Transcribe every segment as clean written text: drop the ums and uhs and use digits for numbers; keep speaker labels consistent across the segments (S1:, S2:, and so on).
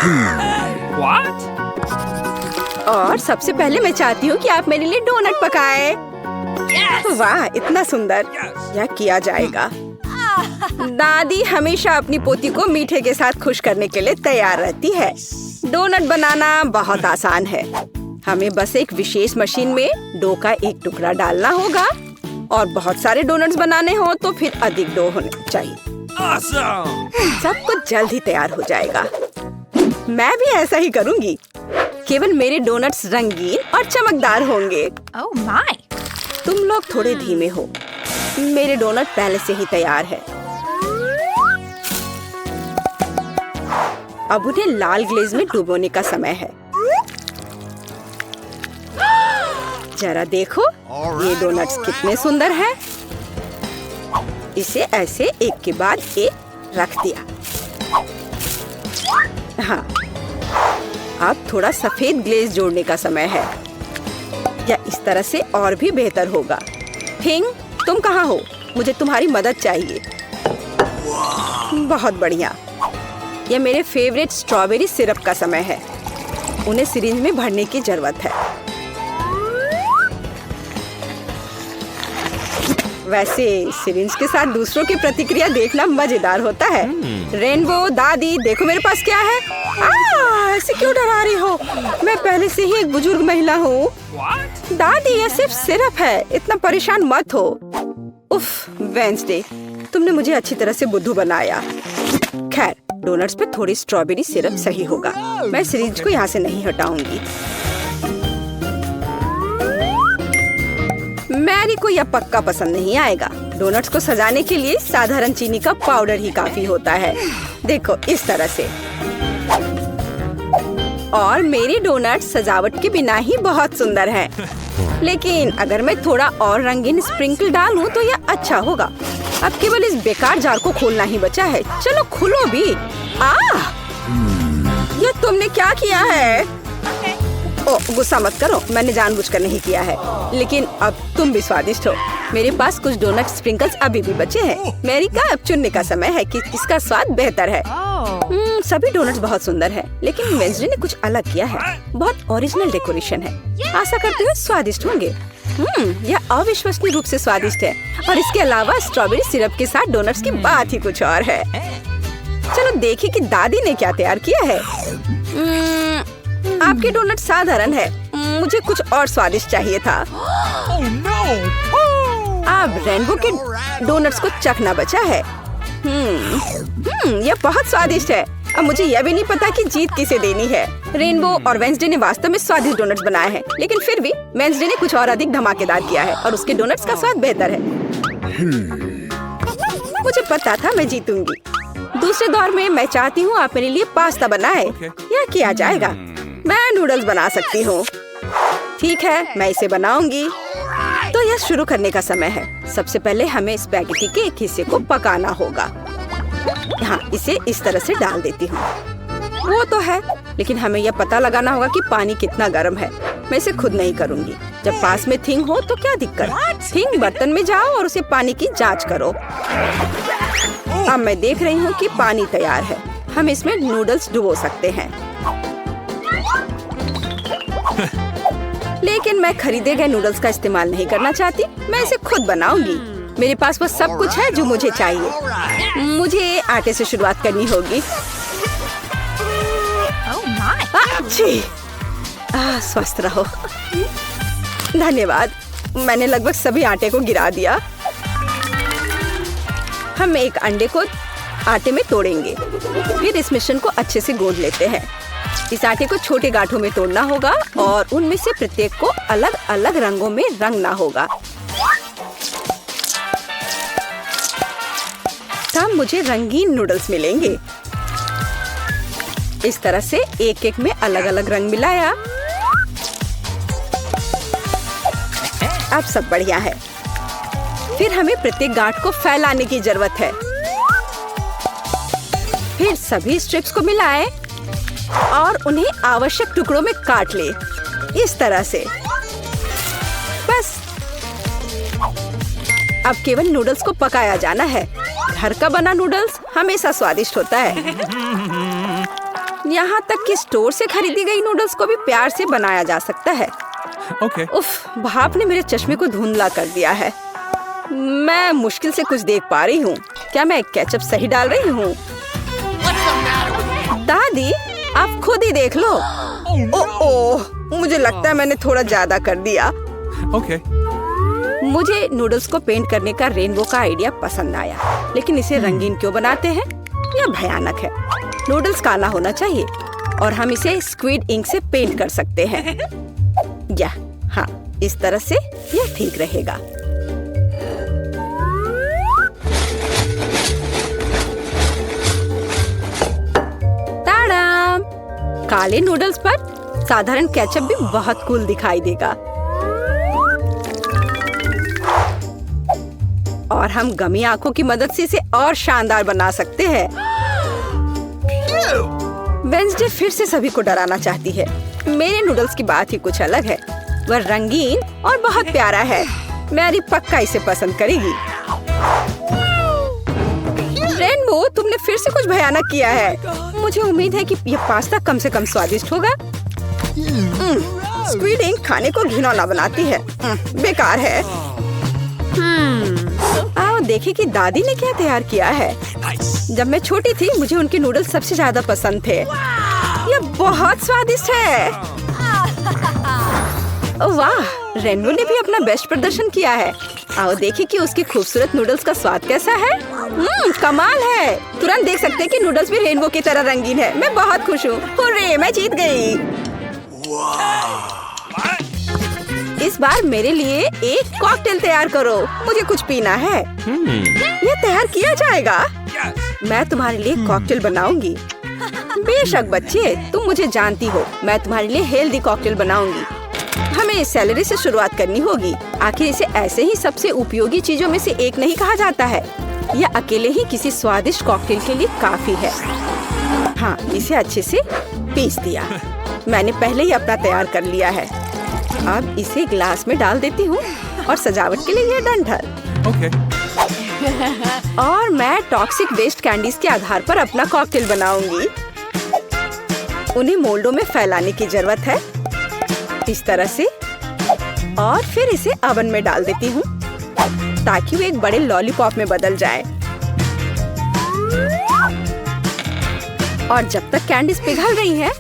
S1: What?
S2: और सबसे पहले मैं चाहती हूँ कि आप मेरे लिए डोनट पकाएं। वाह, इतना सुंदर। यह किया जाएगा। दादी हमेशा अपनी पोती को मीठे के साथ खुश करने के लिए तैयार रहती है। डोनट बनाना बहुत आसान है। हमें बस एक विशेष मशीन में डो का एक टुकड़ा डालना होगा और बहुत सारे डोनट्स बनाने हो तो फिर अधिक डो होने चाहिए।
S1: Awesome!
S2: सब कुछ जल्द ही तैयार हो जाएगा। मैं भी ऐसा ही करूंगी। केवल मेरे डोनट्स रंगीन और चमकदार होंगे।
S3: Oh my!
S2: तुम लोग थोड़े धीमे हो। मेरे डोनट पहले से ही तैयार है। अब उन्हें लाल ग्लेज में डुबोने का समय है। जरा देखो, ये डोनट्स कितने सुंदर हैं। इसे ऐसे एक के बाद एक रख दिया। हाँ, अब थोड़ा सफेद ग्लेज जोड़ने का समय है। या इस तरह से और भी बेहतर होगा। हिंग, तुम कहाँ हो? मुझे तुम्हारी मदद चाहिए। बहुत बढ़िया। यह मेरे फेवरेट स्ट्रॉबेरी सिरप का समय है। उन्हें सिरिंज में भरने की जरूरत है। वैसे सिरिंज के साथ दूसरों की प्रतिक्रिया देखना मजेदार होता है। रेनबो, दादी, देखो मेरे पास क्या है। ऐसे क्यों डरा रही हो? मैं पहले से ही एक बुजुर्ग महिला हूँ। दादी, यह सिर्फ सिरप है, इतना परेशान मत हो। उफ, वेंसडे, तुमने मुझे अच्छी तरह से बुद्धू बनाया। खैर, डोनट्स पे थोड़ी स्ट्रॉबेरी सिरप सही होगा। मैं सिरिंज को यहाँ से नहीं हटाऊंगी। मैरी को यह पक्का पसंद नहीं आएगा। डोनट्स को सजाने के लिए साधारण चीनी का पाउडर ही काफी होता है। देखो, इस तरह से। और मेरी डोनट्स सजावट के बिना ही बहुत सुंदर हैं। लेकिन अगर मैं थोड़ा और रंगीन स्प्रिंकल डालूं तो यह अच्छा होगा। अब केवल इस बेकार जार को खोलना ही बचा है। चलो खुलो भी। ये तुमने क्या किया है? ओह, गुस्सा मत करो, मैंने जानबूझकर नहीं किया है। लेकिन अब तुम भी स्वादिष्ट हो। मेरे पास कुछ डोनट स्प्रिंकल्स अभी भी बचे हैं। मैरी का अब चुनने का समय है कि इसका स्वाद बेहतर है। सभी डोनट्स बहुत सुंदर हैं, लेकिन वेंसडे ने कुछ अलग किया है। बहुत ओरिजिनल डेकोरेशन है। आशा करती हूँ स्वादिष्ट होंगे। यह अविश्वसनीय रूप से स्वादिष्ट है। और इसके अलावा स्ट्रॉबेरी सिरप के साथ डोनट्स की बात ही कुछ और है। चलो देखें कि दादी ने क्या तैयार किया है। आपके डोनट साधारण है। मुझे कुछ और स्वादिष्ट चाहिए था। अब रेनबो के डोनट्स को चखना बचा है। यह बहुत स्वादिष्ट है। अब मुझे यह भी नहीं पता कि जीत किसे देनी है। रेनबो और वेंसडे ने वास्तव में स्वादिष्ट डोनट्स बनाए हैं, लेकिन फिर भी वेंसडे ने कुछ और अधिक धमाकेदार किया है और उसके डोनट्स का स्वाद बेहतर है। मुझे पता था मैं जीतूंगी। दूसरे दौर में मैं चाहती हूँ आप मेरे लिए पास्ता बनाए। यह किया जाएगा। मैं नूडल्स बना सकती हूँ। ठीक है, मैं इसे बनाऊंगी। तो यह शुरू करने का समय है। सबसे पहले हमें स्पैगेटी के एक हिस्से को पकाना होगा। यहाँ इसे इस तरह से डाल देती हूँ। वो तो है, लेकिन हमें यह पता लगाना होगा कि पानी कितना गर्म है। मैं इसे खुद नहीं करूँगी। जब पास में थिंग हो तो क्या दिक्कत। थिंग बर्तन में जाओ और उसे पानी की जांच करो। अब मैं देख रही हूँ कि पानी तैयार है। हम इसमें नूडल्स डुबो सकते हैं। लेकिन मैं खरीदे गए नूडल्स का इस्तेमाल नहीं करना चाहती। मैं इसे खुद बनाऊंगी। मेरे पास वो सब कुछ है जो मुझे चाहिए। मुझे आटे से शुरुआत करनी होगी। स्वस्थ रहो। धन्यवाद। मैंने लगभग सभी आटे को गिरा दिया। हम एक अंडे को आटे में तोड़ेंगे। फिर इस मिश्रण को अच्छे से गूंद लेते हैं। इस आटे को छोटे गांठों में तोड़ना होगा और उनमें से प्रत्येक को अलग अलग रंगों में रंगना होगा। तब मुझे रंगीन नूडल्स मिलेंगे। इस तरह से एक एक में अलग अलग रंग मिलाया। अब सब बढ़िया है। फिर हमें प्रत्येक गांठ को फैलाने की जरूरत है। फिर सभी स्ट्रिप्स को मिलाएं और उन्हें आवश्यक टुकड़ों में काट ले। इस तरह से। बस अब केवल नूडल्स को पकाया जाना है। घर का बना नूडल्स हमेशा स्वादिष्ट होता है। यहाँ तक कि स्टोर से खरीदी गई नूडल्स को भी प्यार से बनाया जा सकता है। उफ, भाप ने मेरे चश्मे को धुंधला कर दिया है। मैं मुश्किल से कुछ देख पा रही हूँ। क्या मैं केचप सही डाल रही हूँ? दादी, आप खुद ही देख लो। ओह, मुझे लगता है मैंने थोड़ा ज्यादा कर दिया। मुझे नूडल्स को पेंट करने का रेनबो का आइडिया पसंद आया, लेकिन इसे रंगीन क्यों बनाते हैं? यह भयानक है। नूडल्स काला होना चाहिए और हम इसे स्क्विड इंक से पेंट कर सकते हैं। हाँ, इस तरह से यह ठीक रहेगा। ताड़ाम! काले नूडल्स पर साधारण केचप भी बहुत कूल दिखाई देगा। और हम गमी आंखों की मदद से इसे और शानदार बना सकते हैं। वेंसडे फिर से सभी को डराना चाहती है। मेरे नूडल्स की बात ही कुछ अलग है। वह रंगीन और बहुत प्यारा है। मैरी पक्का इसे पसंद करेगी। रेनबो, तुमने फिर से कुछ भयानक किया है। मुझे उम्मीद है कि यह पास्ता कम से कम स्वादिष्ट होगा। स्क्विड इंक खाने को घिनौना बनाती है। बेकार है। आओ देखें कि दादी ने क्या तैयार किया है। जब मैं छोटी थी मुझे उनके नूडल्स सबसे ज्यादा पसंद थे। यह बहुत स्वादिष्ट है। वाह, रेनबो ने भी अपना बेस्ट प्रदर्शन किया है। आओ देखें कि उसके खूबसूरत नूडल्स का स्वाद कैसा है। कमाल है। तुरंत देख सकते हैं कि नूडल्स भी रेनबो की तरह रंगीन है। मैं बहुत खुश हूँ। हुर्रे, मैं जीत गई। इस बार मेरे लिए एक कॉकटेल तैयार करो। मुझे कुछ पीना है। यह तैयार किया जाएगा। मैं तुम्हारे लिए कॉकटेल बनाऊंगी। बेशक बच्चे, तुम मुझे जानती हो। मैं तुम्हारे लिए हेल्दी कॉकटेल बनाऊंगी। हमें सैलरी से शुरुआत करनी होगी। आखिर इसे ऐसे ही सबसे उपयोगी चीजों में से एक नहीं कहा जाता है। यह अकेले ही किसी स्वादिष्ट कॉकटेल के लिए काफी है। हाँ, इसे अच्छे से पीस दिया। मैंने पहले ही अपना तैयार कर लिया है। अब इसे ग्लास में डाल देती हूँ और सजावट के लिए यह डंठल। और मैं टॉक्सिक वेस्ट कैंडीज के आधार पर अपना कॉकटेल बनाऊंगी। उन्हें मोल्डों में फैलाने की जरूरत है, इस तरह से। और फिर इसे ओवन में डाल देती हूँ ताकि वो एक बड़े लॉलीपॉप में बदल जाए। और जब तक कैंडीज पिघल रही हैं,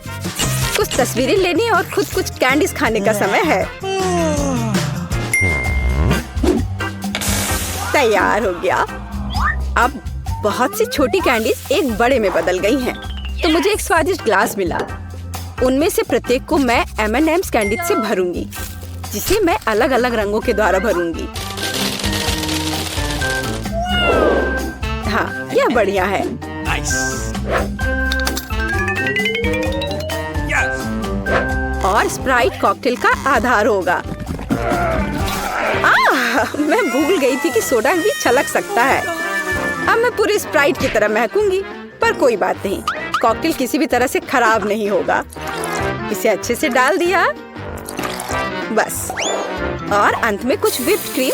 S2: कुछ तस्वीरें लेने और खुद कुछ कैंडीज खाने का समय है। तैयार हो गया। अब बहुत सी छोटी कैंडीज एक बड़े में बदल गई हैं, तो मुझे एक स्वादिष्ट ग्लास मिला। उनमें से प्रत्येक को मैं M&M's कैंडी से भरूंगी, जिसे मैं अलग अलग रंगों के द्वारा भरूंगी। हाँ, यह बढ़िया है। और स्प्राइट कॉकटेल का आधार होगा। मैं भूल गई थी कि सोडा भी छलक सकता है। अब मैं पूरी स्प्राइट की तरह महकूंगी, पर कोई बात नहीं। कॉकटेल किसी भी तरह से खराब नहीं होगा। इसे अच्छे से डाल दिया, बस। और अंत में कुछ व्हिप्ड क्रीम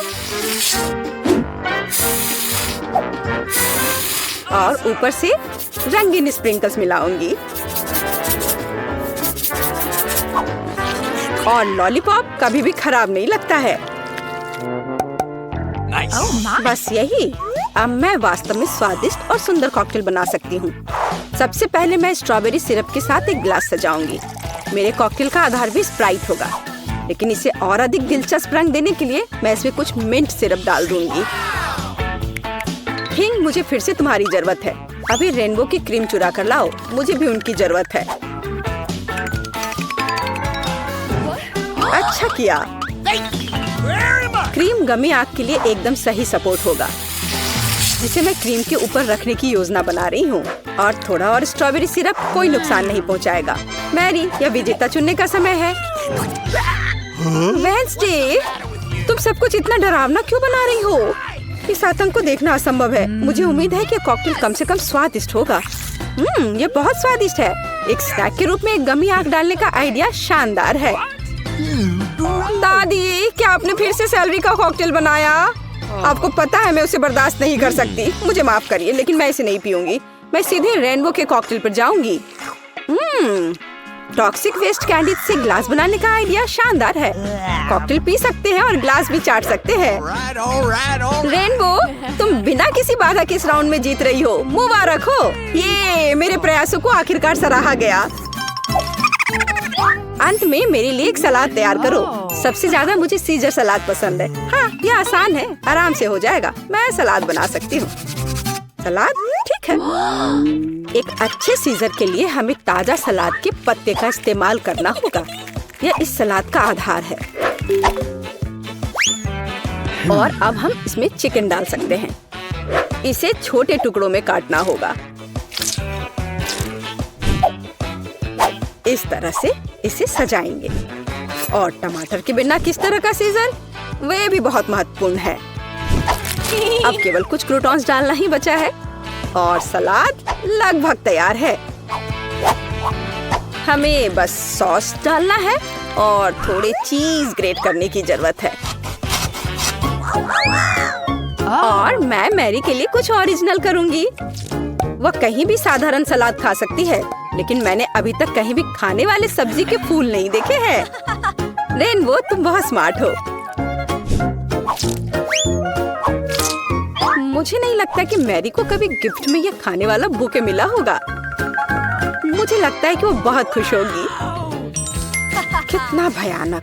S2: और ऊपर से रंगीन स्प्रिंकल्स मिलाऊंगी। और लॉलीपॉप कभी भी खराब नहीं लगता है। बस यही। अब मैं वास्तव में स्वादिष्ट और सुंदर कॉकटेल बना सकती हूँ। सबसे पहले मैं स्ट्रॉबेरी सिरप के साथ एक ग्लास सजाऊंगी। मेरे कॉकटेल का आधार भी स्प्राइट होगा, लेकिन इसे और अधिक दिलचस्प रंग देने के लिए मैं इसमें कुछ मिंट सिरप डाल दूंगी। हिंग, मुझे फिर से तुम्हारी जरूरत है। अभी रेनबो की क्रीम चुरा कर लाओ, मुझे भी उनकी जरूरत है। अच्छा किया। क्रीम गमी आग के लिए एकदम सही सपोर्ट होगा, जिसे मैं क्रीम के ऊपर रखने की योजना बना रही हूँ। और थोड़ा और स्ट्रॉबेरी सिरप कोई नुकसान नहीं पहुँचाएगा। मैरी, यह विजेता चुनने का समय है। वेंसडे, तुम सब कुछ इतना डरावना क्यों बना रही हो? इस आतंक को देखना असंभव है। मुझे उम्मीद है कि कॉकटेल कम से कम स्वादिष्ट होगा। यह बहुत स्वादिष्ट है। एक स्नैक के रूप में एक गमी आग डालने का आइडिया शानदार है। दादी, क्या आपने फिर से सैलरी का कॉकटेल बनाया? आपको पता है मैं उसे बर्दाश्त नहीं कर सकती। मुझे माफ करिए, लेकिन मैं इसे नहीं पीऊंगी। मैं सीधे रेनबो के कॉकटेल पर जाऊंगी। टॉक्सिक वेस्ट कैंडी से ग्लास बनाने का आइडिया शानदार है। कॉकटेल पी सकते हैं और ग्लास भी चाट सकते हैं। रेनबो, तुम बिना किसी बाधा के इस राउंड में जीत रही हो। मुबारक हो। ये मेरे प्रयासों को आखिरकार सराहा गया। अंत में मेरे लिए एक सलाद तैयार करो। सबसे ज्यादा मुझे सीजर सलाद पसंद है। हाँ, ये आसान है, आराम से हो जाएगा। मैं सलाद बना सकती हूँ। सलाद ठीक है। एक अच्छे सीजर के लिए हमें ताजा सलाद के पत्ते का इस्तेमाल करना होगा। यह इस सलाद का आधार है। और अब हम इसमें चिकन डाल सकते हैं। इसे छोटे टुकड़ों में काटना होगा। इस तरह से इसे सजाएंगे। और टमाटर के बिना किस तरह का सीजर, वे भी बहुत महत्वपूर्ण है। अब केवल कुछ क्रूटॉन्स डालना ही बचा है और सलाद लगभग तैयार है। हमें बस सॉस डालना है और थोड़े चीज ग्रेट करने की जरूरत है। और मैं मैरी के लिए कुछ ओरिजिनल करूंगी। वह कहीं भी साधारण सलाद खा सकती है, लेकिन मैंने अभी तक कहीं भी खाने वाले सब्जी के फूल नहीं देखे हैं। रेनबो, तुम बहुत स्मार्ट हो। मुझे नहीं लगता कि मैरी को कभी गिफ्ट में यह खाने वाला बुके मिला होगा। मुझे लगता है कि वो बहुत खुश होगी। कितना भयानक।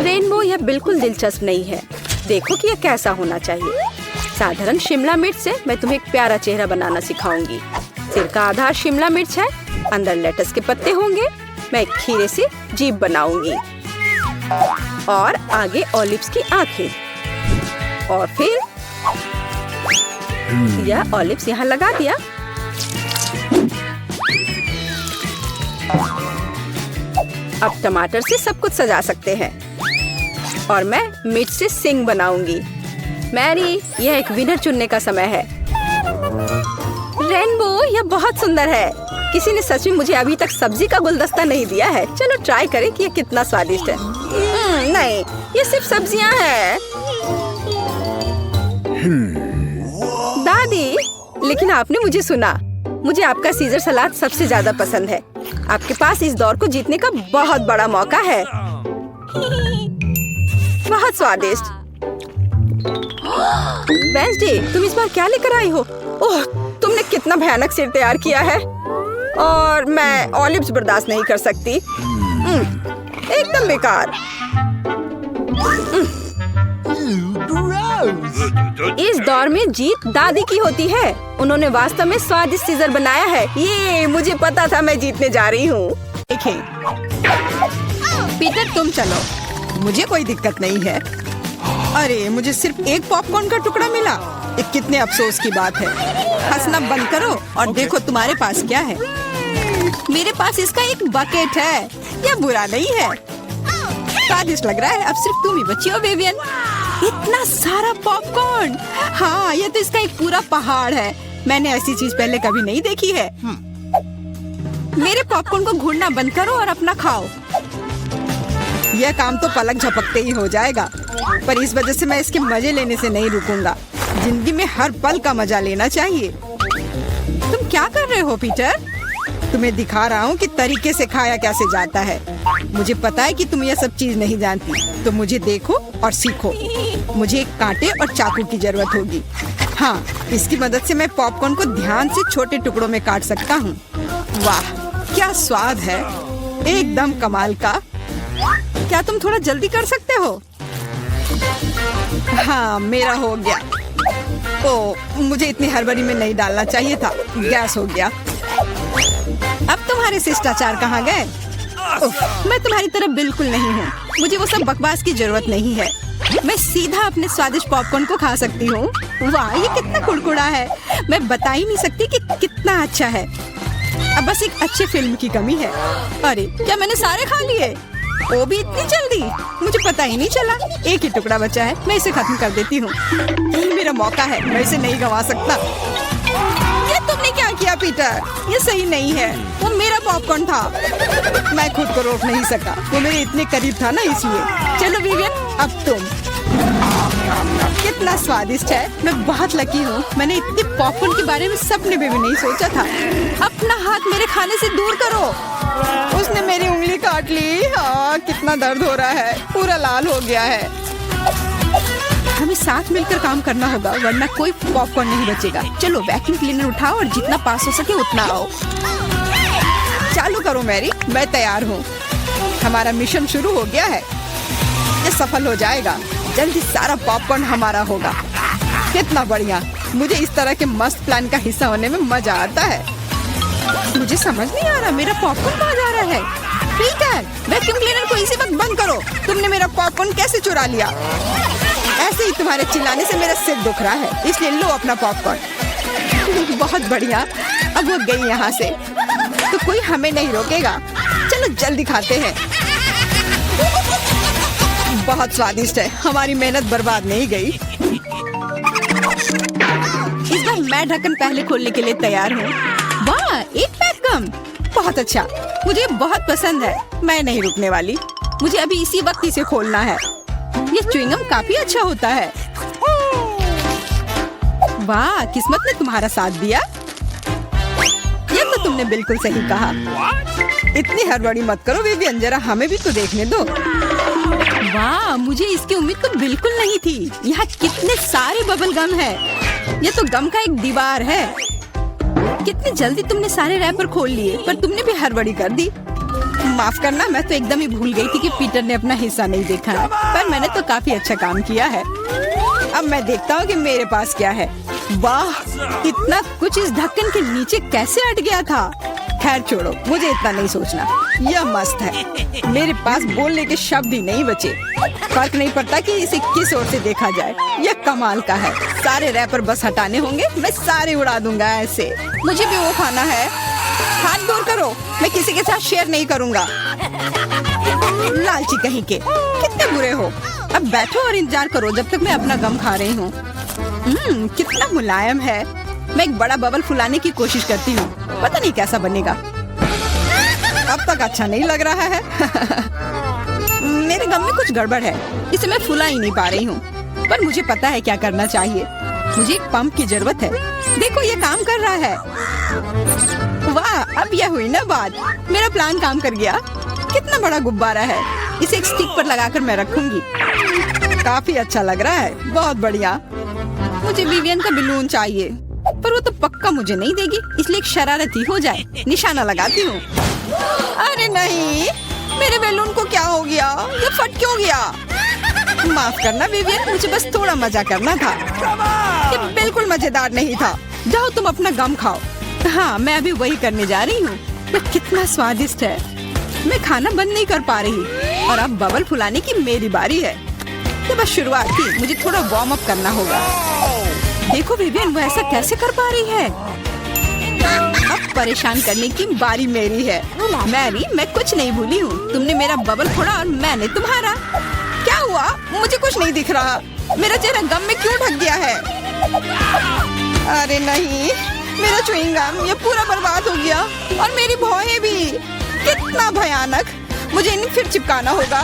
S2: रेनबो, यह बिल्कुल दिलचस्प नहीं है। देखो कि यह कैसा होना चाहिए। साधारण शिमला मिर्च से मैं तुम्हें एक प्यारा चेहरा बनाना सिखाऊंगी। सिर का आधार शिमला मिर्च है, अंदर लेटस के पत्ते होंगे। मैं एक खीरे से जीभ बनाऊंगी और आगे ऑलिव्स की आंखें। और फिर यह ऑलिव्स यहाँ लगा दिया। अब टमाटर से सब कुछ सजा सकते हैं। और मैं मिर्च से सिंग बनाऊंगी। मैरी, यह एक विनर चुनने का समय है। रेनबो, यह बहुत सुंदर है। किसी ने सच में मुझे अभी तक सब्जी का गुलदस्ता नहीं दिया है। चलो ट्राई करें कि यह कितना स्वादिष्ट है। नहीं, ये सिर्फ सब्जियां हैं। दादी, लेकिन आपने मुझे सुना। मुझे आपका सीजर सलाद सबसे ज्यादा पसंद है। आपके पास इस दौर को जीतने का बहुत बड़ा मौका है। बहुत स्वादिष्ट। वेंसडे, तुम इस बार क्या लेकर आई हो? ओह, तुमने कितना भयानक सिर तैयार किया है। और मैं ऑलिव्स बर्दाश्त नहीं कर सकती। एकदम बेकार। इस दौर में जीत दादी की होती है। उन्होंने वास्तव में स्वादिष्ट सीजर बनाया है। ये मुझे पता था मैं जीतने जा रही हूँ। देखें, पीटर तुम चलो, मुझे कोई दिक्कत नहीं है। अरे, मुझे सिर्फ एक पॉपकॉर्न का टुकड़ा मिला। ये कितने अफसोस की बात है। हंसना बंद करो और देखो तुम्हारे पास क्या है। मेरे पास इसका एक बकेट है। यह बुरा नहीं है, स्वादिष्ट लग रहा है। अब सिर्फ तुम ही बची हो विवियन। इतना सारा पॉपकॉर्न। हाँ, यह तो इसका एक पूरा पहाड़ है। मैंने ऐसी चीज पहले कभी नहीं देखी है। मेरे पॉपकॉर्न को घूरना बंद करो और अपना खाओ। यह काम तो पलक झपकते ही हो जाएगा, पर इस वजह से मैं इसके मजे लेने से नहीं रुकूंगा। जिंदगी में हर पल का मजा लेना चाहिए। तुम क्या कर रहे हो पीटर? तुम्हें दिखा रहा हूँ कि तरीके से खाया कैसे जाता है। मुझे पता है कि तुम यह सब चीज नहीं जानती, तो मुझे देखो और सीखो। मुझे एक कांटे और चाकू की जरूरत होगी। हाँ, इसकी मदद से मैं पॉपकॉर्न को ध्यान से छोटे टुकड़ों में काट सकता हूँ। वाह, क्या स्वाद है, एकदम कमाल का। क्या तुम थोड़ा जल्दी कर सकते हो? हाँ, मेरा हो गया। ओह, मुझे इतनी हड़बड़ी में नहीं डालना चाहिए था। गैस हो गया। अब तुम्हारे शिष्टाचार कहाँ गए? मैं तुम्हारी तरह बिल्कुल नहीं हूँ। मुझे वो सब बकवास की जरूरत नहीं है। मैं सीधा अपने स्वादिष्ट पॉपकॉर्न को खा सकती हूँ। वाह, ये कितना कुड़कुड़ा है। मैं बता ही नहीं सकती कि कितना अच्छा है। अब बस एक अच्छे फिल्म की कमी है। अरे, क्या मैंने सारे खा लिए? वो भी इतनी जल्दी? मुझे पता ही नहीं चला। एक ही टुकड़ा बचा है, मैं इसे खत्म कर देती हूँ। यही मेरा मौका है, मैं इसे नहीं गंवा सकता। ये तुमने क्या किया पीटर? ये सही नहीं है। वो मेरा पॉपकॉर्न था। मैं खुद को रोक नहीं सका। वो मेरे इतने करीब था ना, इसलिए। चलो विवियन, अब तुम। कितना स्वादिष्ट है। मैं बहुत लकी हूँ। मैंने इतने पॉपकॉर्न के बारे में सपने में भी नहीं सोचा था। अपना हाथ मेरे खाने से दूर करो। उसने मेरी उंगली काट ली। कितना दर्द हो रहा है। पूरा लाल हो गया है। हमें साथ मिलकर काम करना होगा, वरना कोई पॉपकॉर्न नहीं बचेगा। चलो वैक्यूम क्लीनर उठाओ और जितना पास हो सके उतना आओ। चालू करो मैरी, मैं तैयार हूँ। हमारा मिशन शुरू हो गया है। ये सफल हो जाएगा। जल्दी सारा पॉपकॉर्न हमारा होगा। कितना बढ़िया। मुझे इस तरह के मस्त प्लान का हिस्सा होने में मजा आता है। मुझे समझ नहीं आ रहा मेरा पॉपकॉर्न कहाँ जा रहा है। पीटर, वैक्यूम क्लीनर को इसी वक्त बंद करो। तुमने मेरा पॉपकॉर्न कैसे चुरा लिया? ऐसे ही तुम्हारे चिल्लाने से मेरा सिर दुख रहा है, इसलिए लो अपना पॉपकॉर्न। बहुत बढ़िया। अब वो गई यहाँ से, तो कोई हमें नहीं रोकेगा। चलो जल्दी खाते हैं। बहुत स्वादिष्ट है। हमारी मेहनत बर्बाद नहीं गई। इस बार मैं ढक्कन पहले खोलने के लिए तैयार हूँ। वाह, एक पैक कम। बहुत अच्छा, मुझे बहुत पसंद है। मैं नहीं रुकने वाली। मुझे अभी इसी वक्त इसे खोलना है। ये च्युइंगम काफी अच्छा होता है। वाह, किस्मत ने तुम्हारा साथ दिया। ये तो तुमने बिल्कुल सही कहा। इतनी हड़बड़ी मत करो विवियन, जरा हमें भी तो देखने दो। वाह, मुझे इसकी उम्मीद तो बिल्कुल नहीं थी। यहाँ कितने सारे बबल गम है। ये तो गम का एक दीवार है। कितनी जल्दी तुमने सारे रैपर खोल लिए, पर तुमने भी हड़बड़ी कर दी। माफ करना, मैं तो एकदम ही भूल गई थी कि पीटर ने अपना हिस्सा नहीं देखा है। पर मैंने तो काफी अच्छा काम किया है। अब मैं देखता हूँ कि मेरे पास क्या है। वाह, इतना कुछ इस ढक्कन के नीचे कैसे अट गया था। खैर छोड़ो, मुझे इतना नहीं सोचना। यह मस्त है। मेरे पास बोलने के शब्द ही नहीं बचे। फर्क नहीं पड़ता कि इसे किस ओर से देखा जाए। यह कमाल का है। सारे रैपर बस हटाने होंगे, मैं सारे उड़ा दूंगा ऐसे। मुझे भी वो खाना है। हाथ दूर करो, मैं किसी के साथ शेयर नहीं करूंगा। लालची कहीं के, कितने बुरे हो। अब बैठो और इंतजार करो जब तक मैं अपना गम खा रही हूँ। कितना मुलायम है। मैं एक बड़ा बबल फुलाने की कोशिश करती हूँ। पता नहीं कैसा बनेगा। अब तक अच्छा नहीं लग रहा है। मेरे गम में कुछ गड़बड़ है, इसे मैं फुला ही नहीं पा रही हूँ। पर मुझे पता है क्या करना चाहिए। मुझे एक पंप की जरूरत है। देखो, ये काम कर रहा है। वाह, अब यह हुई ना बात। मेरा प्लान काम कर गया। कितना बड़ा गुब्बारा है। इसे एक स्टिक पर लगाकर मैं रखूंगी। काफी अच्छा लग रहा है। बहुत बढ़िया। मुझे विवियन का बलून चाहिए, पर वो तो पक्का मुझे नहीं देगी, इसलिए एक शरारती हो जाए। निशाना लगाती हूँ। अरे नहीं, मेरे बैलून को क्या हो गया? ये फट क्यों गया? माफ करना विवियन, मुझे बस थोड़ा मजा करना था। ये बिल्कुल मजेदार नहीं था। जाओ तुम अपना गम खाओ। हाँ, मैं अभी वही करने जा रही हूँ। ये कितना स्वादिष्ट है। मैं खाना बंद नहीं कर पा रही और अब बबल फुलाने की मेरी बारी है। ये बस शुरुआत थी, मुझे थोड़ा वार्म अप करना होगा। देखो विवियन, वो ऐसा कैसे कर पा रही है? अब परेशान करने की बारी मेरी है। मैरी, मैं कुछ नहीं भूली हूँ। तुमने मेरा बबल फोड़ा और मैंने तुम्हारा। क्या हुआ? मुझे कुछ नहीं दिख रहा। मेरा चेहरा गम में क्यों ढक गया है? अरे नहीं, मेरा च्युइंगम ये पूरा बर्बाद हो गया और मेरी भौहें भी। कितना भयानक। मुझे इन्हें फिर चिपकाना होगा।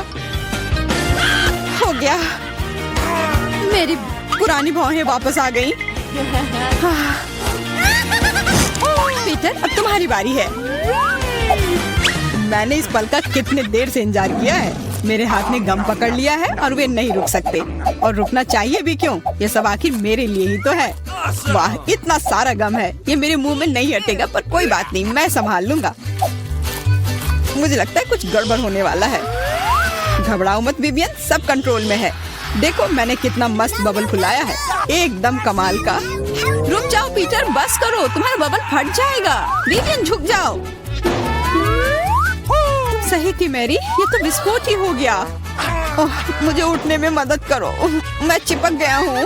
S2: हो गया, मेरी पुरानी भौहें वापस आ गई। पीटर, अब तुम्हारी बारी है। मैंने इस पल का कितने देर से इंतजार किया है। मेरे हाथ ने गम पकड़ लिया है और वे नहीं रुक सकते। और रुकना चाहिए भी क्यों? ये सब आखिर मेरे लिए ही तो है। वाह, इतना सारा गम है। ये मेरे मुंह में नहीं हटेगा, पर कोई बात नहीं, मैं संभाल लूंगा। मुझे लगता है कुछ गड़बड़ होने वाला है। घबराओ मत विवियन, सब कंट्रोल में है। देखो मैंने कितना मस्त बबल फुलाया है। एकदम कमाल का। रुक जाओ पीटर, बस करो, तुम्हारा बबल फट जाएगा। विवियन झुक जाओ। सही थी मैरी, ये तो विस्फोट ही हो गया। मुझे उठने में मदद करो, मैं चिपक गया हूँ।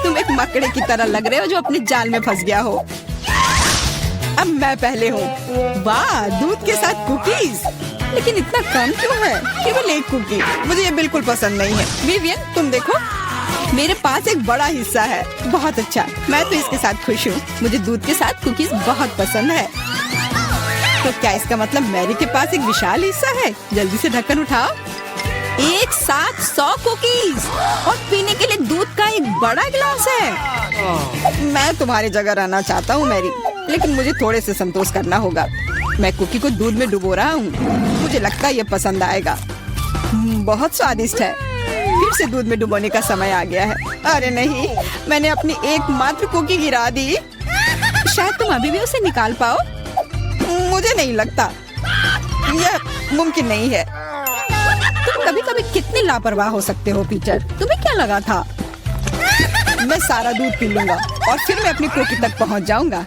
S2: तुम एक मकड़े की तरह लग रहे हो जो अपने जाल में फंस गया हो। अब मैं पहले हूँ। वाह, दूध के साथ कुकीज। लेकिन इतना कम क्यों है? केवल एक कुकी। मुझे ये बिल्कुल पसंद नहीं है। विवियन, तुम देखो, मेरे पास एक बड़ा हिस्सा है। बहुत अच्छा, मैं तो इसके साथ खुश हूँ। मुझे दूध के साथ कुकीज बहुत पसंद है। तो क्या इसका मतलब मैरी के पास एक विशाल हिस्सा है? जल्दी से ढक्कन उठाओ। एक साथ 100 कुकीज और पीने के लिए दूध का एक बड़ा गिलास है। मैं तुम्हारी जगह रहना चाहता हूँ मैरी, लेकिन मुझे थोड़े से संतोष करना होगा। मैं कुकी को दूध में डुबो रहा हूँ। मुझे लगता है ये पसंद आएगा। बहुत स्वादिष्ट है। फिर से दूध में डुबोने का समय आ गया है। अरे नहीं, मैंने अपनी एकमात्र कुकी गिरा दी। शायद तुम अभी भी उसे निकाल पाओ। मुझे नहीं लगता, यह मुमकिन नहीं है। तुम कभी कभी कितने लापरवाह हो सकते हो पीटर। तुम्हें क्या लगा था? मैं सारा दूध पी लूंगा और फिर मैं अपनी कुकी तक पहुंच जाऊंगा।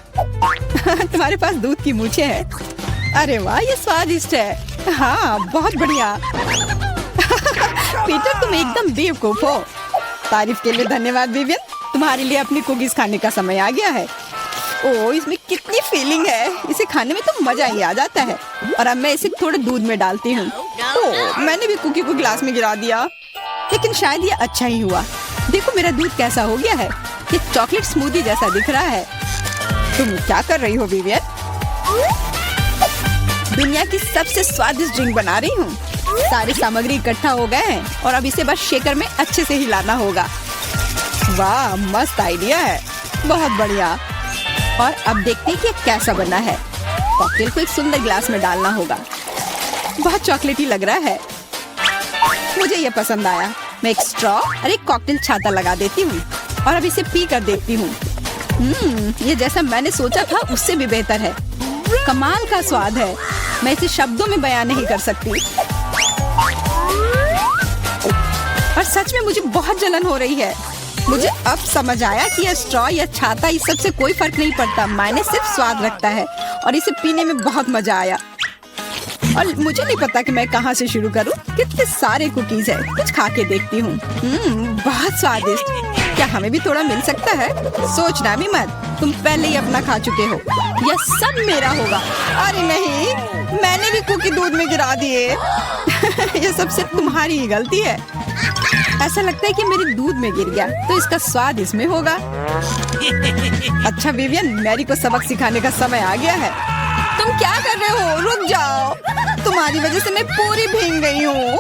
S2: तुम्हारे पास दूध की मूछें हैं। अरे वाह, ये स्वादिष्ट है। हाँ, बहुत बढ़िया। पीटर, तुम एकदम बेवकूफ हो। तारीफ के लिए धन्यवाद विवियन। तुम्हारे लिए अपनी कुकीज खाने का समय आ गया है। ओह, इसमें कितनी फीलिंग है। इसे खाने में तो मजा ही आ जाता है। और अब मैं इसे थोड़े दूध में डालती हूँ। ओह, मैंने भी कुकी को गिलास में गिरा दिया, लेकिन शायद ये अच्छा ही हुआ। देखो मेरा दूध कैसा हो गया है। ये चॉकलेट स्मूदी जैसा दिख रहा है। तुम क्या कर रही हो विवियन? दुनिया की सबसे स्वादिष्ट ड्रिंक बना रही हूँ। सारी सामग्री इकट्ठा हो गए हैं और अब इसे बस शेकर में अच्छे से हिलाना होगा। वाह, मस्त आइडिया है। बहुत बढ़िया। और अब देखते हैं कि कैसा बना है। कॉकटेल को एक सुंदर गिलास में डालना होगा। बहुत चॉकलेटी लग रहा है। मुझे ये पसंद आया। मैं एक स्ट्रॉ और एक कॉकटेल छाता लगा देती हूँ और अब इसे पी कर देखती हूँ। ये जैसा मैंने सोचा था उससे भी बेहतर है। कमाल का स्वाद है। मैं इसे शब्दों में बयान नहीं कर सकती। और सच में मुझे बहुत जलन हो रही है। मुझे अब समझ आया कि यह स्ट्रॉ या छाता इस सब से कोई फर्क नहीं पड़ता। मायने सिर्फ स्वाद रखता है और इसे पीने में बहुत मजा आया। और मुझे नहीं पता कि मैं कहाँ से शुरू करूँ। कितने सारे कुकीज है। कुछ खा के देखती हूँ। बहुत स्वादिष्ट। क्या हमें भी थोड़ा मिल सकता है? सोचना भी मत, तुम पहले ही अपना खा चुके हो। यह सब मेरा होगा। अरे नहीं, मैंने भी कुकी दूध में गिरा दिए। यह सबसे तुम्हारी ही गलती है। ऐसा लगता है कि मेरे दूध में गिर गया, तो इसका स्वाद इसमें होगा। अच्छा विवियन, मैरी को सबक सिखाने का समय आ गया है। तुम क्या कर रहे हो? रुक जाओ। तुम्हारी वजह से मैं पूरी भीग गई हूँ।